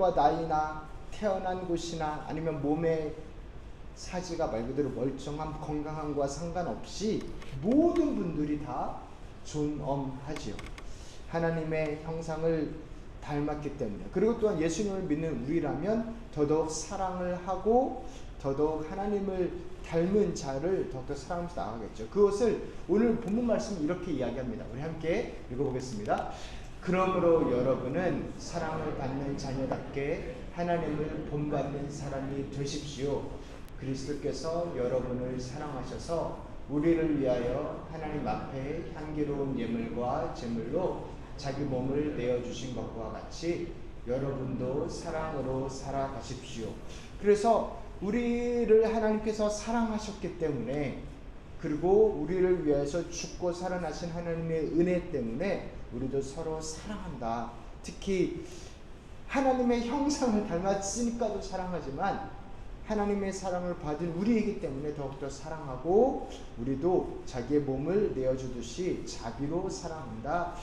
계절과 나이나 태어난 곳이나 아니면 몸의 사지가 말 그대로 멀쩡한 건강함과 상관없이 모든 분들이 다 존엄하지요. 하나님의 형상을 닮았기 때문에. 그리고 또한 예수님을 믿는 우리라면 더더욱 사랑을 하고 더더욱 하나님을 닮은 자를 더욱더 사랑하면서 나아가겠죠. 그것을 오늘 본문 말씀 이렇게 이야기합니다. 우리 함께 읽어보겠습니다. 그러므로 여러분은 사랑을 받는 자녀답게 하나님을 본받는 사람이 되십시오. 그리스도께서 여러분을 사랑하셔서 우리를 위하여 하나님 앞에 향기로운 예물과 제물로 자기 몸을 내어주신 것과 같이 여러분도 사랑으로 살아가십시오. 그래서 우리를 하나님께서 사랑하셨기 때문에, 그리고 우리를 위해서 죽고 살아나신 하나님의 은혜 때문에 우리도 서로 사랑한다. 특히 하나님의 형상을 닮았으니까도 사랑하지만 하나님의 사랑을 받은 우리이기 때문에 더욱더 사랑하고 우리도 자기의 몸을 내어주듯이 자비로 사랑한다.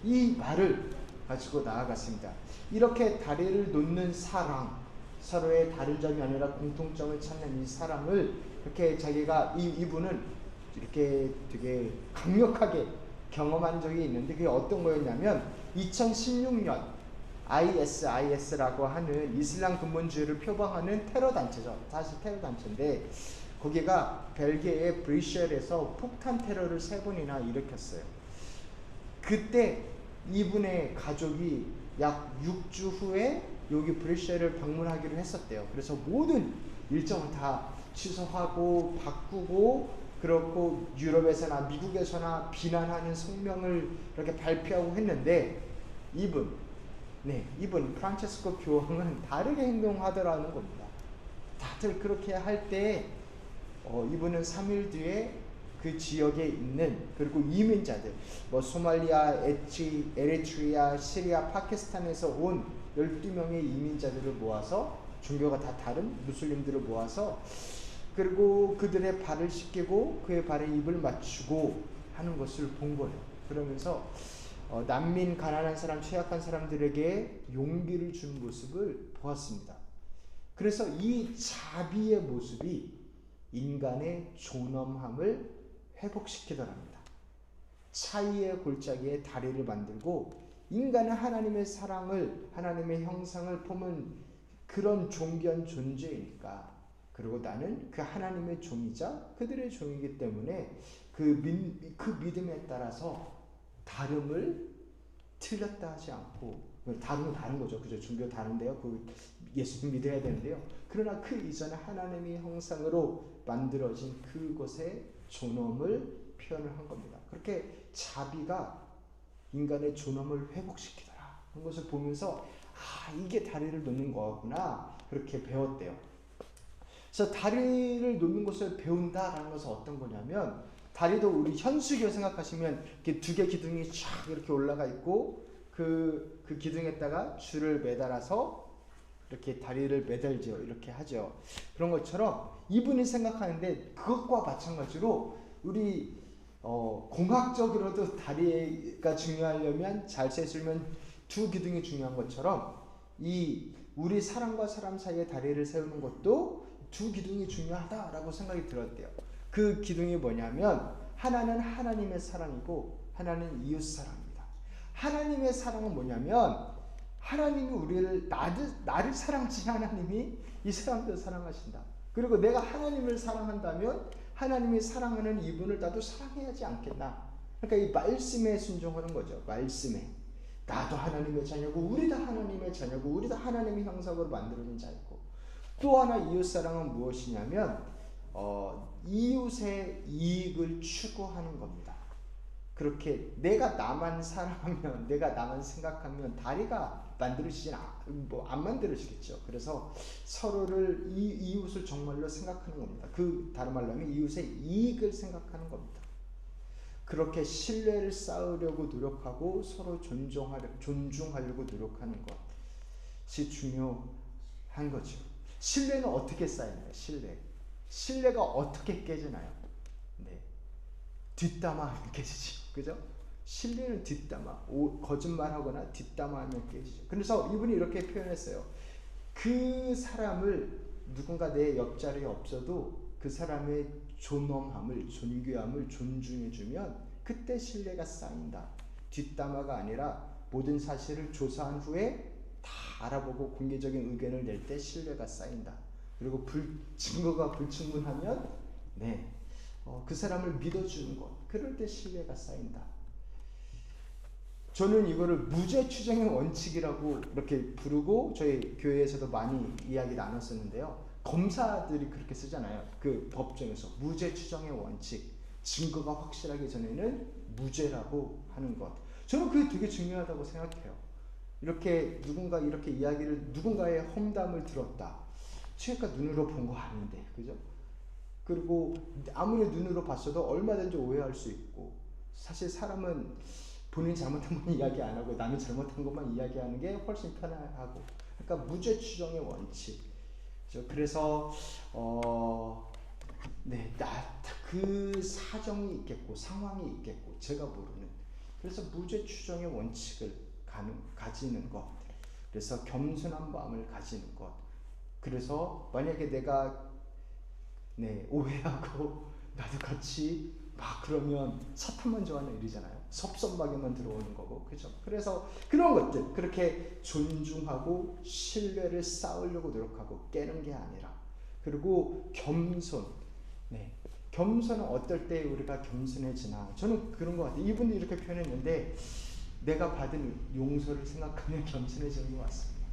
이 말을 가지고 나아갔습니다. 이렇게 다리를 놓는 사랑, 서로의 다른 점이 아니라 공통점을 찾는 이 사랑을 이렇게 자기가 이분은 이렇게 되게 강력하게 경험한 적이 있는데, 그게 어떤 거였냐면 2016년 ISIS라고 하는 이슬람 근본주의를 표방하는 테러 단체죠. 사실 테러 단체인데 거기가 벨기에의 브뤼셀에서 폭탄 테러를 3번이나 일으켰어요. 그때 이분의 가족이 약 6주 후에 여기 브뤼셀을 방문하기로 했었대요. 그래서 모든 일정을 다 취소하고 바꾸고, 그렇고 유럽에서나 미국에서나 비난하는 성명을 이렇게 발표하고 했는데 이분 프란체스코 교황은 다르게 행동하더라는 겁니다. 다들 그렇게 할 때 이분은 3일 뒤에 그 지역에 있는, 그리고 이민자들, 소말리아, 에리트리아, 시리아, 파키스탄에서 온 12명의 이민자들을 모아서, 종교가 다 다른 무슬림들을 모아서, 그리고 그들의 발을 씻기고 그의 발에 입을 맞추고 하는 것을 본 거예요. 그러면서 난민, 가난한 사람, 취약한 사람들에게 용기를 준 모습을 보았습니다. 그래서 이 자비의 모습이 인간의 존엄함을 회복시키더랍니다. 차이의 골짜기에 다리를 만들고 인간은 하나님의 사랑을, 하나님의 형상을 품은 그런 존귀한 존재이니까, 그리고 나는 그 하나님의 종이자 그들의 종이기 때문에 그 믿음에 따라서 다름을 틀렸다 하지 않고, 다름은 다른 거죠. 그죠? 종교 다른데요. 그 예수님 믿어야 되는데요. 그러나 그 이전에 하나님의 형상으로 만들어진 그곳의 존엄을 표현을 한 겁니다. 그렇게 자비가 인간의 존엄을 회복시키더라 하는 것을 보면서 이게 다리를 놓는 거구나, 그렇게 배웠대요. 그래서 다리를 놓는 것을 배운다라는 것은 어떤 거냐면, 다리도 우리 현수교 생각하시면 이렇게 2개 기둥이 쫙 이렇게 올라가 있고 그 기둥에다가 줄을 매달아서 이렇게 다리를 매달죠. 이렇게 하죠. 그런 것처럼 이분이 생각하는데, 그것과 마찬가지로 우리 공학적으로도 다리가 중요하려면, 잘 세우면 2 기둥이 중요한 것처럼 이 우리 사람과 사람 사이에 다리를 세우는 것도 2 기둥이 중요하다라고 생각이 들었대요. 그 기둥이 뭐냐면, 하나는 하나님의 사랑이고 하나는 이웃 사랑입니다. 하나님의 사랑은 뭐냐면, 하나님이 나를 사랑하신 하나님이 이 사람들을 사랑하신다. 그리고 내가 하나님을 사랑한다면 하나님이 사랑하는 이분을 나도 사랑해야지 않겠나. 그러니까 이 말씀에 순종하는 거죠. 말씀에. 나도 하나님의 자녀고 우리 다 하나님의 자녀고 우리 다 하나님의 형상으로 만들어진 자이고, 또 하나 이웃 사랑은 무엇이냐면 이웃의 이익을 추구하는 겁니다. 그렇게 내가 나만 사랑하면, 내가 나만 생각하면 다리가 만들어지진 안 만들어지겠죠. 그래서 서로를 이웃을 정말로 생각하는 겁니다. 그 다른 말로 하면 이웃의 이익을 생각하는 겁니다. 그렇게 신뢰를 쌓으려고 노력하고 서로 존중하려고 노력하는 것이 중요한 거죠. 신뢰는 어떻게 쌓이나요? 신뢰가 어떻게 깨지나요? 뒷담화하면 깨지죠. 그죠? 신뢰는 뒷담화, 거짓말하거나 뒷담화하면 깨지죠. 그래서 이분이 이렇게 표현했어요. 그 사람을 누군가 내 옆자리에 없어도 그 사람의 존엄함을, 존귀함을 존중해주면 그때 신뢰가 쌓인다. 뒷담화가 아니라 모든 사실을 조사한 후에 다 알아보고 공개적인 의견을 낼 때 신뢰가 쌓인다. 그리고 증거가 불충분하면 그 사람을 믿어주는 것, 그럴 때 신뢰가 쌓인다. 저는 이거를 무죄 추정의 원칙이라고 이렇게 부르고 저희 교회에서도 많이 이야기 나눴었는데요. 검사들이 그렇게 쓰잖아요. 그 법정에서 무죄 추정의 원칙, 증거가 확실하기 전에는 무죄라고 하는 것. 저는 그게 되게 중요하다고 생각해요. 이렇게 누군가 이렇게 이야기를, 누군가의 험담을 들었다. 제가 눈으로 본 거 아닌데, 그죠? 그리고 아무리 눈으로 봤어도 얼마든지 오해할 수 있고, 사실 사람은 본인이 잘못한 건 이야기 안 하고 남이 잘못한 것만 이야기하는 게 훨씬 편하고, 그러니까 무죄 추정의 원칙. 그래서 그 사정이 있겠고 상황이 있겠고 제가 모르는, 그래서 무죄 추정의 원칙을 가지는 것, 그래서 겸손한 마음을 가지는 것. 그래서 만약에 내가 오해하고 나도 같이 막 그러면 사탄만 좋아하는 일이잖아요. 섭섭하게만 들어오는 거고, 그죠? 그래서 그런 것들, 그렇게 존중하고 신뢰를 쌓으려고 노력하고 깨는 게 아니라, 그리고 겸손. 겸손은 어떨 때 우리가 겸손해지나? 저는 그런 것 같아요. 이분이 이렇게 표현했는데, 내가 받은 용서를 생각하면 겸손해지는 것 같습니다.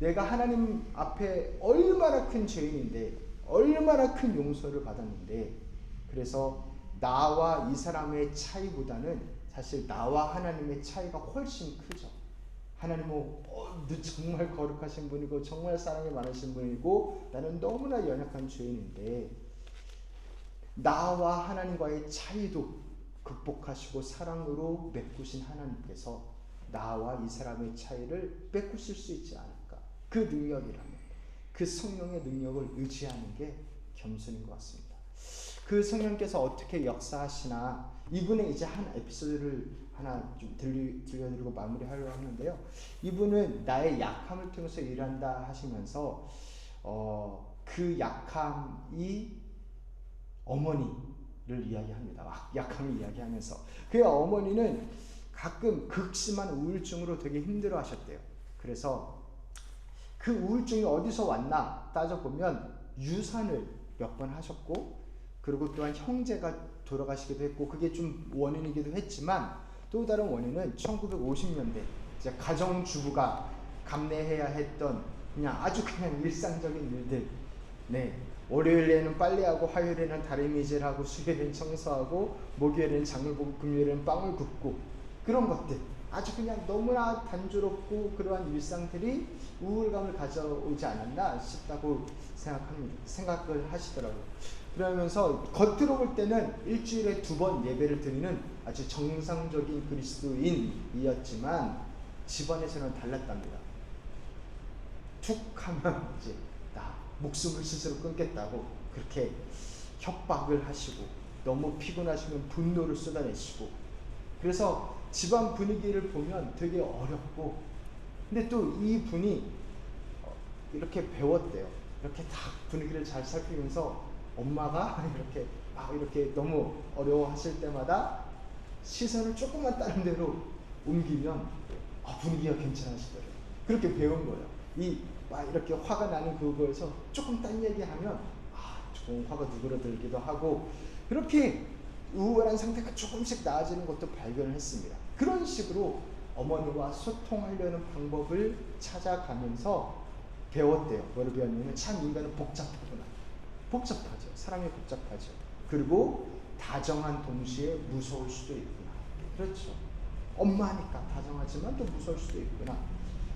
내가 하나님 앞에 얼마나 큰 죄인인데, 얼마나 큰 용서를 받았는데, 그래서 나와 이 사람의 차이보다는 사실 나와 하나님의 차이가 훨씬 크죠. 하나님은 정말 거룩하신 분이고 정말 사랑이 많으신 분이고 나는 너무나 연약한 죄인인데, 나와 하나님과의 차이도 극복하시고 사랑으로 메꾸신 하나님께서 나와 이 사람의 차이를 메꾸실 수 있지 않을까. 그 능력이라면, 그 성령의 능력을 의지하는 게 겸손인 것 같습니다. 그 성령께서 어떻게 역사하시나, 이분의 이제 한 에피소드를 하나 좀 들려드리고 마무리하려고 하는데요. 이분은 나의 약함을 통해서 일한다 하시면서 그 약함이 어머니를 이야기합니다. 약함을 이야기하면서 그의 어머니는 가끔 극심한 우울증으로 되게 힘들어 하셨대요. 그래서 그 우울증이 어디서 왔나 따져보면 유산을 몇 번 하셨고, 그리고 또한 형제가 돌아가시기도 했고, 그게 좀 원인이기도 했지만, 또 다른 원인은 1950년대 이제 가정주부가 감내해야 했던 아주 그냥 일상적인 일들. 월요일에는 빨래하고, 화요일에는 다리미질하고, 수요일에는 청소하고, 목요일에는 장을 보고, 금요일에는 빵을 굽고, 그런 것들. 아주 그냥 너무나 단조롭고 그러한 일상들이 우울감을 가져오지 않았나 싶다고 생각을 하시더라고요. 그러면서 겉으로 볼 때는 일주일에 2번 예배를 드리는 아주 정상적인 그리스도인이었지만 집안에서는 달랐답니다. 툭 하면 이제 나 목숨을 스스로 끊겠다고 그렇게 협박을 하시고, 너무 피곤하시면 분노를 쏟아내시고, 그래서 집안 분위기를 보면 되게 어렵고, 근데 또 이 분이 이렇게 배웠대요. 이렇게 다 분위기를 잘 살피면서 엄마가 이렇게 너무 어려워하실 때마다 시선을 조금만 다른 데로 옮기면 분위기가 괜찮아지더래요. 그렇게 배운 거예요. 이렇게 화가 나는 그거에서 조금 딴 얘기하면 조금 화가 누그러들기도 하고, 그렇게 우울한 상태가 조금씩 나아지는 것도 발견을 했습니다. 그런 식으로 어머니와 소통하려는 방법을 찾아가면서 배웠대요. 뭐를 배웠냐면, 참 인간은 복잡하죠. 사람이 복잡하죠. 그리고 다정한 동시에 무서울 수도 있구나. 그렇죠. 엄마니까 다정하지만 또 무서울 수도 있구나.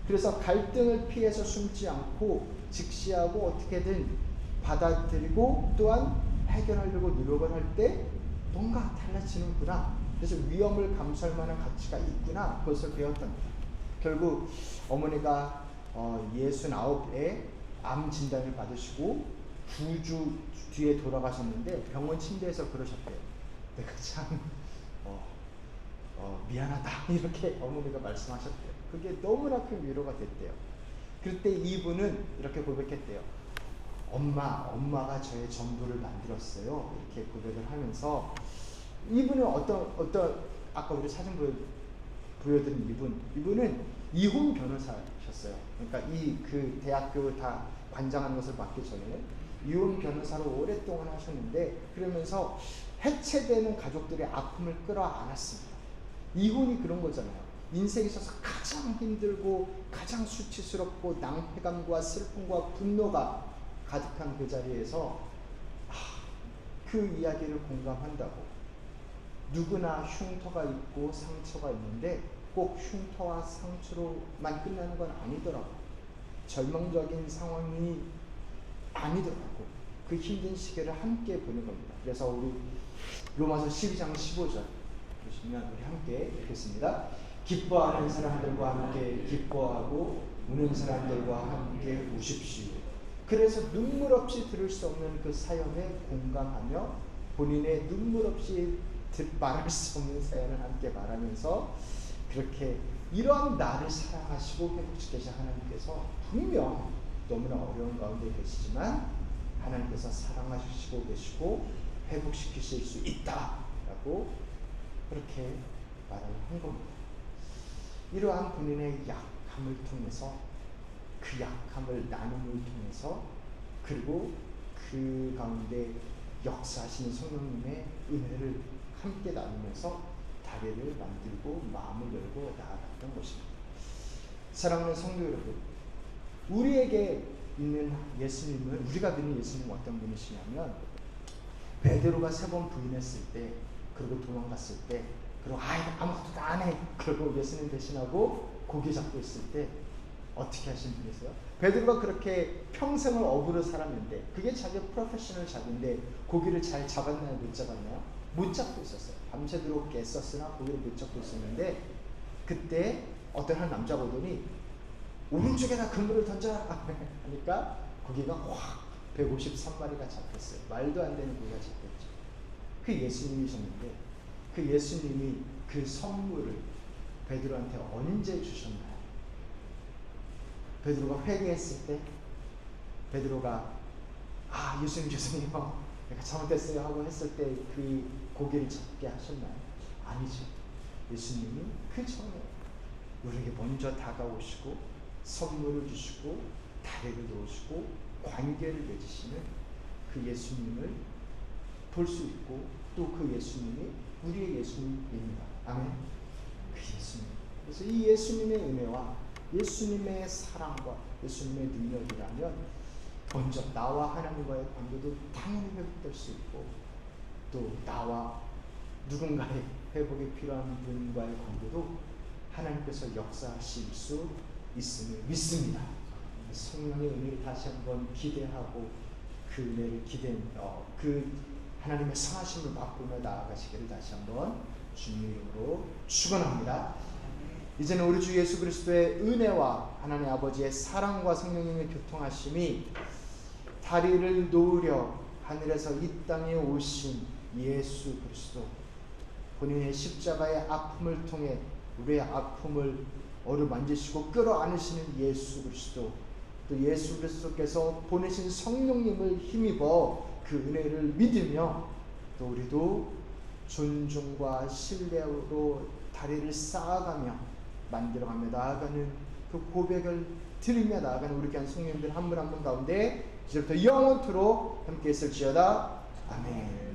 그래서 갈등을 피해서 숨지 않고 직시하고 어떻게든 받아들이고 또한 해결하려고 노력을 할 때 뭔가 달라지는구나. 그래서 위험을 감수할 만한 가치가 있구나. 그것을 배웠답니다. 결국 어머니가 69에 암 진단을 받으시고 9주 뒤에 돌아가셨는데 병원 침대에서 그러셨대요. 내가 참 미안하다. 이렇게 어머니가 말씀하셨대요. 그게 너무나 큰 위로가 됐대요. 그때 이분은 이렇게 고백했대요. 엄마가 저의 전부를 만들었어요. 이렇게 고백을 하면서 이분은 아까 우리 사진 보여드린 이분은 이혼 변호사셨어요. 그러니까 그 대학교 다 관장하는 것을 맡기 전에 이혼 변호사로 오랫동안 하셨는데, 그러면서 해체되는 가족들의 아픔을 끌어안았습니다. 이혼이 그런 거잖아요. 인생에 있어서 가장 힘들고 가장 수치스럽고 낭패감과 슬픔과 분노가 가득한 그 자리에서 그 이야기를 공감한다고. 누구나 흉터가 있고 상처가 있는데 꼭 흉터와 상처로만 끝나는 건 아니더라고. 절망적인 상황이 아니더라고. 그 힘든 시기를 함께 보는 겁니다. 그래서 우리 로마서 12장 15절 보시면 우리 함께 읽겠습니다. 기뻐하는 사람들과 함께 기뻐하고 우는 사람들과 함께 우십시오. 그래서 눈물 없이 들을 수 없는 그 사연에 공감하며 본인의 눈물 없이 말할 수 없는 사연을 함께 말하면서, 그렇게 이러한 나를 사랑하시고 회복시키신 하나님께서 분명 너무나 어려운 가운데 계시지만 하나님께서 사랑하시고 계시고 회복시키실 수 있다라고 그렇게 말을 한 겁니다. 이러한 본인의 약함을 통해서, 그 약함을 나눔을 통해서, 그리고 그 가운데 역사하시는 성령님의 은혜를 함께 나누면서 다리를 만들고 마음을 열고 나아갔던 것입니다. 사랑하는 성도 여러분, 우리에게 있는 예수님은, 우리가 믿는 예수님은 어떤 분이시냐면, 베드로가 3번 부인했을 때, 그리고 도망갔을 때, 그리고 아무것도 안 해, 그리고 예수님 대신하고 고기 잡고 있을 때 어떻게 하신 분이세요? 베드로가 그렇게 평생을 어부로 살았는데, 그게 자기의 프로페셔널 잡인데 고기를 잘 잡았나요? 못 잡았나요? 못 잡고 있었어요. 밤새도록 애썼으나 고기를 못 잡고 있었는데, 그때 어떤 한 남자가 오더니 오른쪽에다 그물을 던져라 하니까 고기가 확 153마리가 잡혔어요. 말도 안 되는 고기가 잡혔죠. 그 예수님이셨는데, 그 예수님이 그 선물을 베드로한테 언제 주셨나요? 베드로가 회개했을 때, 베드로가 예수님 죄송해요, 내가 잘못했어요 하고 했을 때 그 고기를 잡게 하셨나요? 아니죠. 예수님이 그 전에 우리에게 먼저 다가오시고 선물을 주시고 다리를 놓으시고 관계를 맺으시는 그 예수님을 볼 수 있고, 또 그 예수님이 우리의 예수님입니다. 아멘. 그 예수님. 그래서 이 예수님의 은혜와 예수님의 사랑과 예수님의 능력이라면 먼저 나와 하나님과의 관계도 당연히 회복될 수 있고, 또 나와 누군가의 회복이 필요한 분과의 관계도 하나님께서 역사하실 수 있음을 믿습니다. 성령의 은혜를 다시 한번 기대하고 그 은혜를 그 하나님의 상하심을 맛보며 나아가시기를 다시 한번 주님의 이름으로 축원합니다. 이제는 우리 주 예수 그리스도의 은혜와 하나님 아버지의 사랑과 성령님의 교통하심이, 다리를 놓으려 하늘에서 이 땅에 오신 예수 그리스도, 본인의 십자가의 아픔을 통해 우리의 아픔을 어루만지시고 끌어안으시는 예수 그리스도, 또 예수 그리스도께서 보내신 성령님을 힘입어 그 은혜를 믿으며, 또 우리도 존중과 신뢰로 다리를 쌓아가며 만들어가며 나아가는 그 고백을 드리며 나아가는 우리 귀한 성령님들 한 분 한 분 가운데 이제부터 영원토록 함께 있을지어다. 아멘.